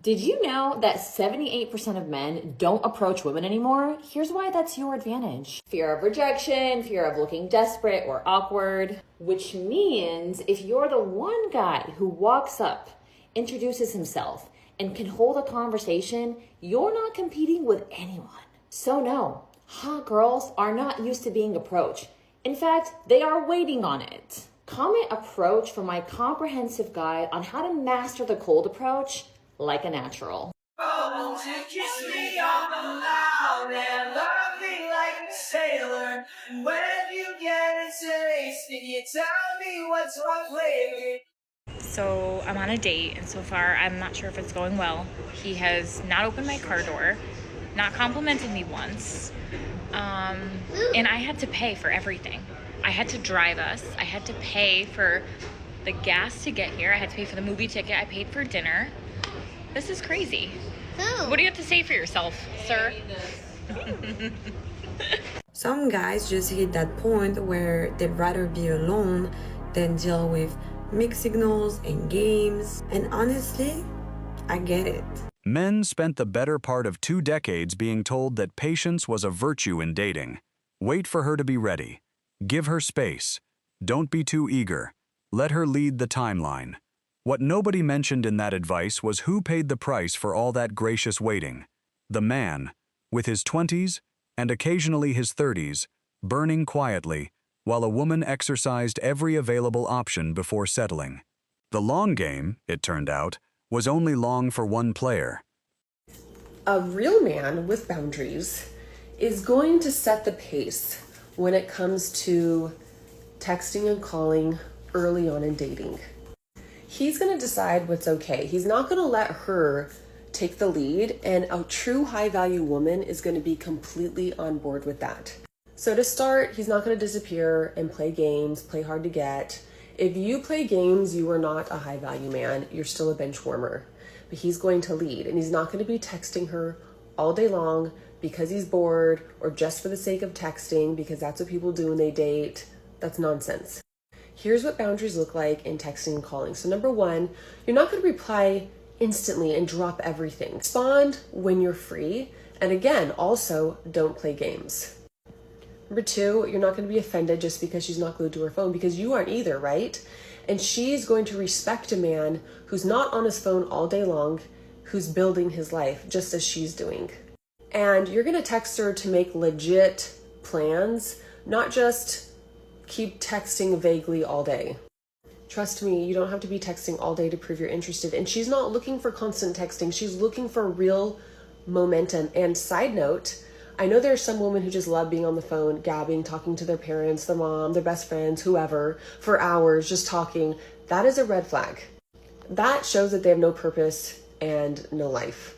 Did you know that 78% of men don't approach women anymore? Here's why that's your advantage. Fear of rejection, fear of looking desperate or awkward, which means if you're the one guy who walks up, introduces himself, and can hold a conversation, you're not competing with anyone. So no, hot girls are not used to being approached. In fact, they are waiting on it. Comment approach for my comprehensive guide on how to master the cold approach like a natural. Oh, won't you kiss me on the mouth and love me like a sailor? When you get a taste, can you tell me what's my flavor? So I'm on a date, and so far I'm not sure if it's going well. He has not opened my car door, not complimented me once, and I had to pay for everything. I had to drive us. I had to pay for the gas to get here. I had to pay for the movie ticket. I paid for dinner. This is crazy. Oh. What do you have to say for yourself, sir? Some guys just hit that point where they'd rather be alone than deal with mixed signals and games. And honestly, I get it. Men spent the better part of 2 decades being told that patience was a virtue in dating. Wait for her to be ready. Give her space. Don't be too eager. Let her lead the timeline. What nobody mentioned in that advice was who paid the price for all that gracious waiting. The man, with his 20s and occasionally his 30s, burning quietly, while a woman exercised every available option before settling. The long game, it turned out, was only long for one player. A real man with boundaries is going to set the pace when it comes to texting and calling early on in dating. He's going to decide what's okay. He's not going to let her take the lead, and a true high-value woman is going to be completely on board with that. So to start, he's not going to disappear and play games, play hard to get. If you play games, you are not a high-value man. You're still a bench warmer. But he's going to lead, and he's not going to be texting her all day long because he's bored or just for the sake of texting, because that's what people do when they date. That's nonsense. Here's what boundaries look like in texting and calling. So number one, you're not going to reply instantly and drop everything. Respond when you're free. And again, also don't play games. Number two, you're not going to be offended just because she's not glued to her phone, because you aren't either, right? And she's going to respect a man who's not on his phone all day long, who's building his life just as she's doing. And you're going to text her to make legit plans, not just keep texting vaguely all day. Trust me, you don't have to be texting all day to prove you're interested. And she's not looking for constant texting. She's looking for real momentum. And side note, I know there are some women who just love being on the phone, gabbing, talking to their parents, their mom, their best friends, whoever, for hours, just talking. That is a red flag. That shows that they have no purpose and no life.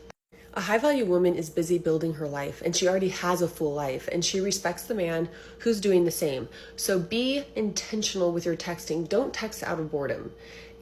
A high-value woman is busy building her life, and she already has a full life, and she respects the man who's doing the same. So be intentional with your texting. Don't text out of boredom,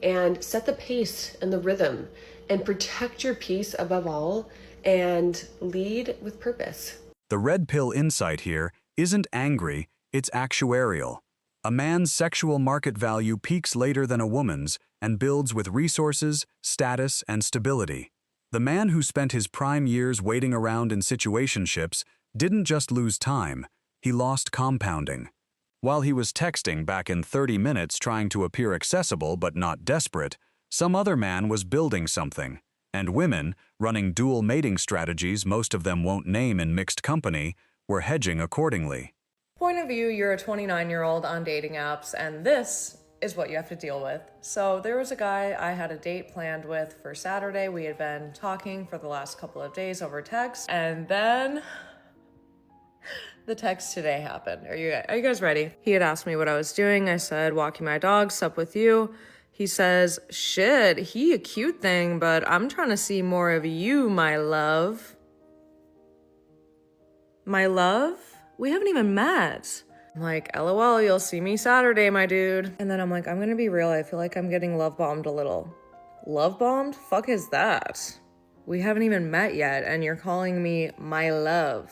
and set the pace and the rhythm, and protect your peace above all, and lead with purpose. The red pill insight here isn't angry, it's actuarial. A man's sexual market value peaks later than a woman's and builds with resources, status, and stability. The man who spent his prime years waiting around in situationships didn't just lose time, he lost compounding. While he was texting back in 30 minutes trying to appear accessible but not desperate, some other man was building something. And women, running dual mating strategies most of them won't name in mixed company, were hedging accordingly. Point of view, you're a 29-year-old on dating apps, and this is what you have to deal with. So there was a guy I had a date planned with for Saturday. We had been talking for the last couple of days over text, and then the text today happened. Are you guys ready? He had asked me what I was doing. I said, walking my dog, sup with you. He says, shit, he a cute thing, but I'm trying to see more of you, my love. My love? We haven't even met. I'm like, LOL, you'll see me Saturday, my dude. And then I'm like, I'm gonna be real. I feel like I'm getting love bombed a little. Love bombed? Fuck is that? We haven't even met yet, and you're calling me my love.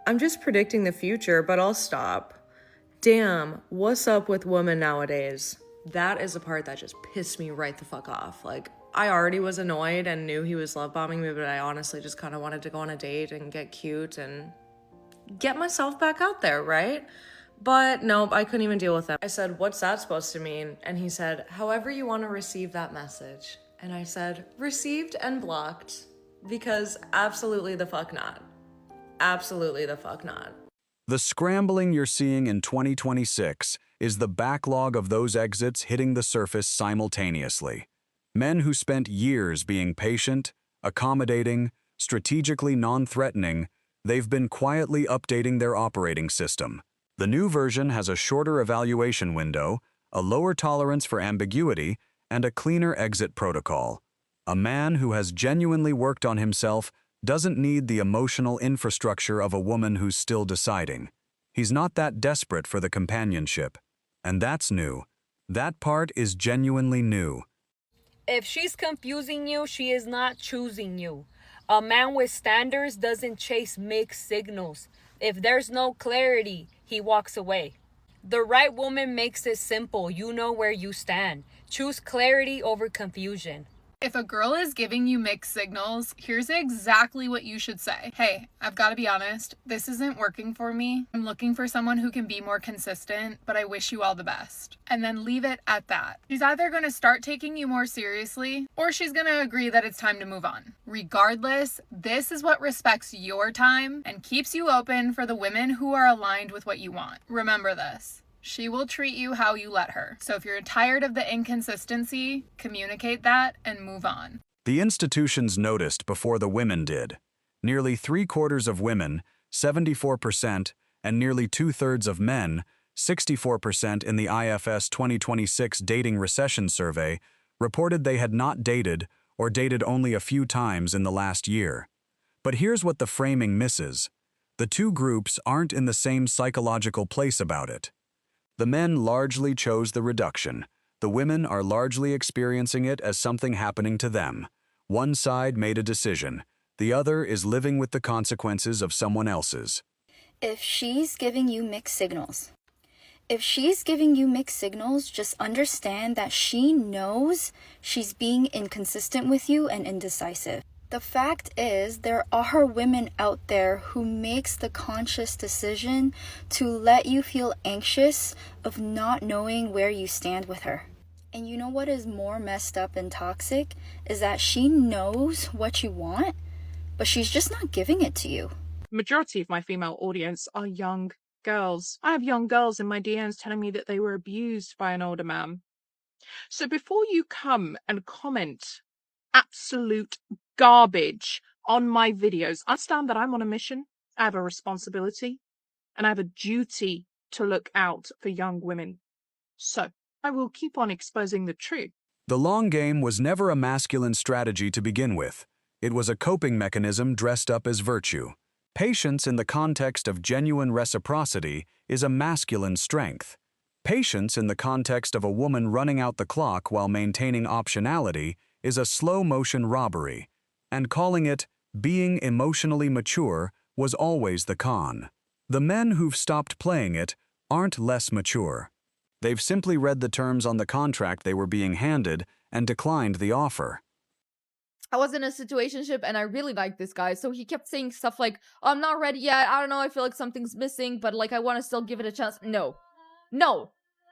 I'm just predicting the future, but I'll stop. Damn, what's up with women nowadays? That is the part that just pissed me right the fuck off. Like, I already was annoyed and knew he was love bombing me, but I honestly just kind of wanted to go on a date and get cute and get myself back out there, right? But nope, I couldn't even deal with it. I said, what's that supposed to mean? And he said, however you want to receive that message. And I said, received and blocked, because absolutely the fuck not. Absolutely the fuck not. The scrambling you're seeing in 2026 is the backlog of those exits hitting the surface simultaneously. Men who spent years being patient, accommodating, strategically non-threatening, they've been quietly updating their operating system. The new version has a shorter evaluation window, a lower tolerance for ambiguity, and a cleaner exit protocol. A man who has genuinely worked on himself doesn't need the emotional infrastructure of a woman who's still deciding. He's not that desperate for the companionship. And that's new. That part is genuinely new. If she's confusing you, she is not choosing you. A man with standards doesn't chase mixed signals. If there's no clarity, he walks away. The right woman makes it simple. You know where you stand. Choose clarity over confusion. If a girl is giving you mixed signals, here's exactly what you should say. Hey, I've got to be honest, this isn't working for me. I'm looking for someone who can be more consistent, but I wish you all the best. And then leave it at that. She's either going to start taking you more seriously, or she's going to agree that it's time to move on. Regardless, this is what respects your time and keeps you open for the women who are aligned with what you want. Remember this. She will treat you how you let her. So if you're tired of the inconsistency, communicate that and move on. The institutions noticed before the women did. Nearly 3/4 of women, 74%, and nearly 2/3 of men, 64% in the IFS 2026 Dating Recession Survey, reported they had not dated or dated only a few times in the last year. But here's what the framing misses. The two groups aren't in the same psychological place about it. The men largely chose the reduction. The women are largely experiencing it as something happening to them. One side made a decision. The other is living with the consequences of someone else's. If she's giving you mixed signals, just understand that she knows she's being inconsistent with you and indecisive. The fact is, there are women out there who makes the conscious decision to let you feel anxious of not knowing where you stand with her. And you know what is more messed up and toxic is that she knows what you want, but she's just not giving it to you. Majority of my female audience are young girls. I have young girls in my DMs telling me that they were abused by an older man. So before you come and comment absolute garbage on my videos, understand that I'm on a mission, I have a responsibility, and I have a duty to look out for young women. So I will keep on exposing the truth. The long game was never a masculine strategy to begin with. It was a coping mechanism dressed up as virtue. Patience in the context of genuine reciprocity is a masculine strength. Patience in the context of a woman running out the clock while maintaining optionality is a slow-motion robbery, and calling it being emotionally mature was always the con. The men who've stopped playing it aren't less mature. They've simply read the terms on the contract they were being handed and declined the offer. I was in a situationship and I really liked this guy, so he kept saying stuff like, oh, I'm not ready yet, I don't know, I feel like something's missing, but like I want to still give it a chance. No.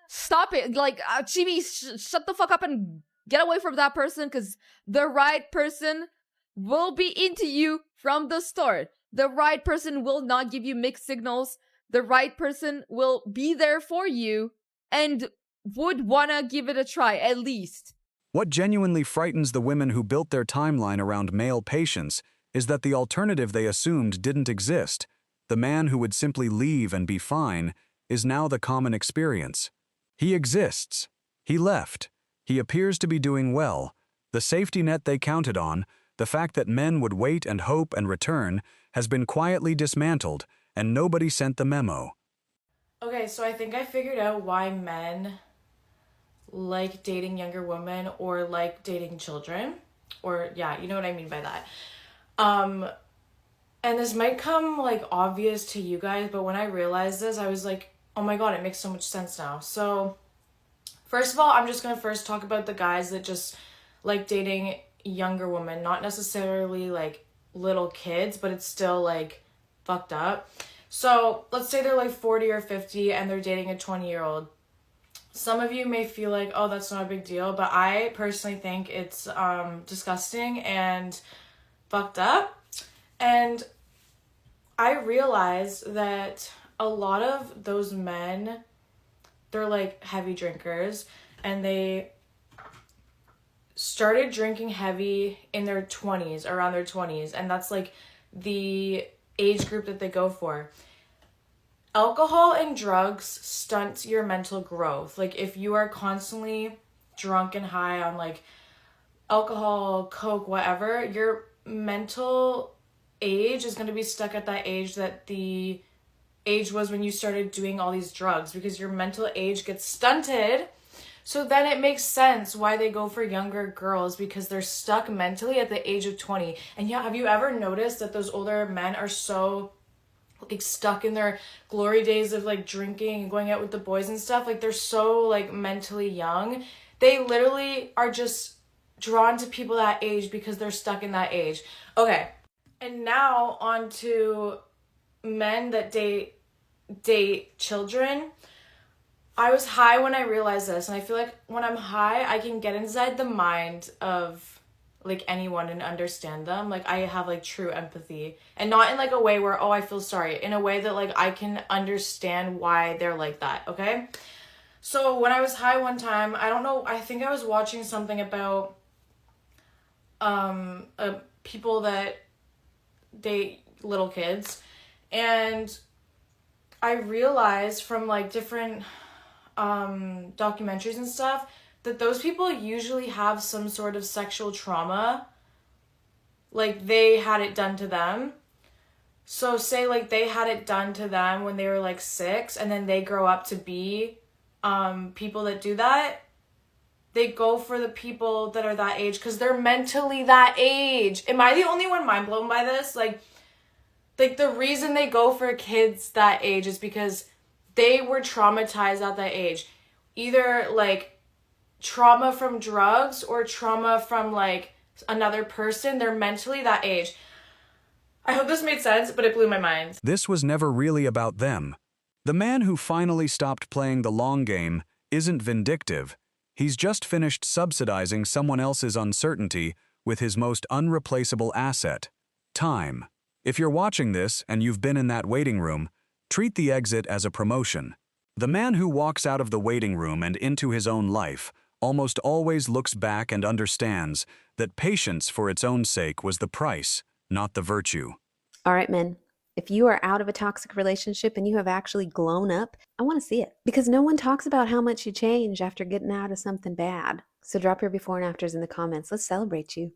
Stop it. Like, Chibi, shut the fuck up and get away from that person, because the right person will be into you from the start. The right person will not give you mixed signals. The right person will be there for you and would wanna give it a try, at least. What genuinely frightens the women who built their timeline around male patience is that the alternative they assumed didn't exist. The man who would simply leave and be fine is now the common experience. He exists. He left. He appears to be doing well. The safety net they counted on, the fact that men would wait and hope and return, has been quietly dismantled, and nobody sent the memo. Okay, so I think I figured out why men like dating younger women or like dating children. Or, yeah, you know what I mean by that. And this might come, like, obvious to you guys, but when I realized this, I was like, oh my god, it makes so much sense now. So, first of all, I'm just going to first talk about the guys that just like dating younger women, not necessarily like little kids, but it's still like fucked up. So let's say they're like 40 or 50 and they're dating a 20-year-old. Some of you may feel like, oh, that's not a big deal, but I personally think it's disgusting and fucked up. And I realized that a lot of those men, they're like heavy drinkers, and they started drinking heavy in their 20s, around their 20s, and that's like the age group that they go for. Alcohol and drugs stunt your mental growth. Like if you are constantly drunk and high on like alcohol, coke, whatever, your mental age is going to be stuck at that age that the age was when you started doing all these drugs, because your mental age gets stunted. So then it makes sense why they go for younger girls, because they're stuck mentally at the age of 20. And yeah, have you ever noticed that those older men are so like stuck in their glory days of like drinking and going out with the boys and stuff? Like they're so like mentally young. They literally are just drawn to people that age because they're stuck in that age. Okay. And now on to men that date children. I was high when I realized this, and I feel like when I'm high, I can get inside the mind of like anyone and understand them. Like I have like true empathy, and not in like a way where, oh, I feel sorry, in a way that like I can understand why they're like that. Okay. So when I was high one time, I don't know, I think I was watching something about people that date little kids, and I realized from like different documentaries and stuff that those people usually have some sort of sexual trauma, like they had it done to them. So say like they had it done to them when they were like 6, and then they grow up to be people that do that. They go for the people that are that age because they're mentally that age. Am I the only one mind blown by this? Like the reason they go for kids that age is because they were traumatized at that age. Either like trauma from drugs or trauma from like another person. They're mentally that age. I hope this made sense, but it blew my mind. This was never really about them. The man who finally stopped playing the long game isn't vindictive. He's just finished subsidizing someone else's uncertainty with his most unreplaceable asset, time. If you're watching this and you've been in that waiting room, treat the exit as a promotion. The man who walks out of the waiting room and into his own life almost always looks back and understands that patience for its own sake was the price, not the virtue. All right, men. If you are out of a toxic relationship and you have actually grown up, I want to see it. Because no one talks about how much you change after getting out of something bad. So drop your before and afters in the comments. Let's celebrate you.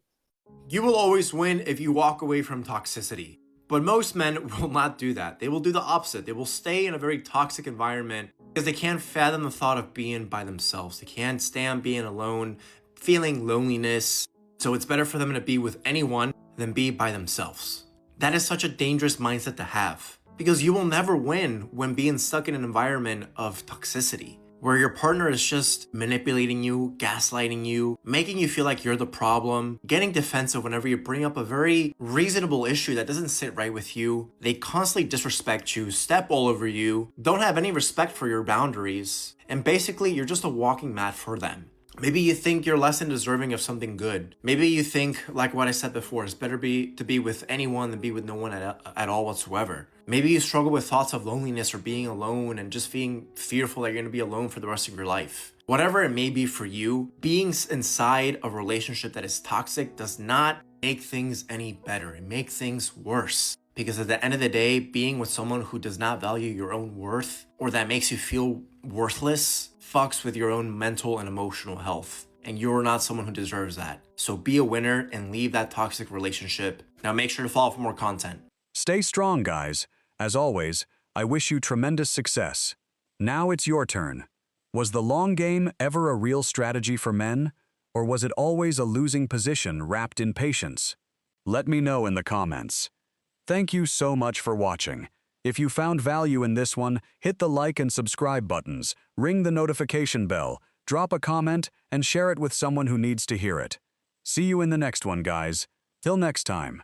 You will always win if you walk away from toxicity. But most men will not do that. They will do the opposite. They will stay in a very toxic environment because they can't fathom the thought of being by themselves. They can't stand being alone, feeling loneliness. So it's better for them to be with anyone than be by themselves. That is such a dangerous mindset to have, because you will never win when being stuck in an environment of toxicity, where your partner is just manipulating you, gaslighting you, making you feel like you're the problem, getting defensive whenever you bring up a very reasonable issue that doesn't sit right with you. They constantly disrespect you, step all over you, don't have any respect for your boundaries, and basically you're just a walking mat for them. Maybe you think you're less than deserving of something good. Maybe you think, like what I said before, it's better to be with anyone than be with no one at all whatsoever. Maybe you struggle with thoughts of loneliness or being alone and just being fearful that you're going to be alone for the rest of your life. Whatever it may be for you, being inside a relationship that is toxic does not make things any better. It makes things worse. Because at the end of the day, being with someone who does not value your own worth or that makes you feel worthless fucks with your own mental and emotional health. And you're not someone who deserves that. So be a winner and leave that toxic relationship. Now make sure to follow for more content. Stay strong, guys. As always, I wish you tremendous success. Now it's your turn. Was the long game ever a real strategy for men? Or was it always a losing position wrapped in patience? Let me know in the comments. Thank you so much for watching. If you found value in this one, hit the like and subscribe buttons, ring the notification bell, drop a comment, and share it with someone who needs to hear it. See you in the next one, guys. Till next time.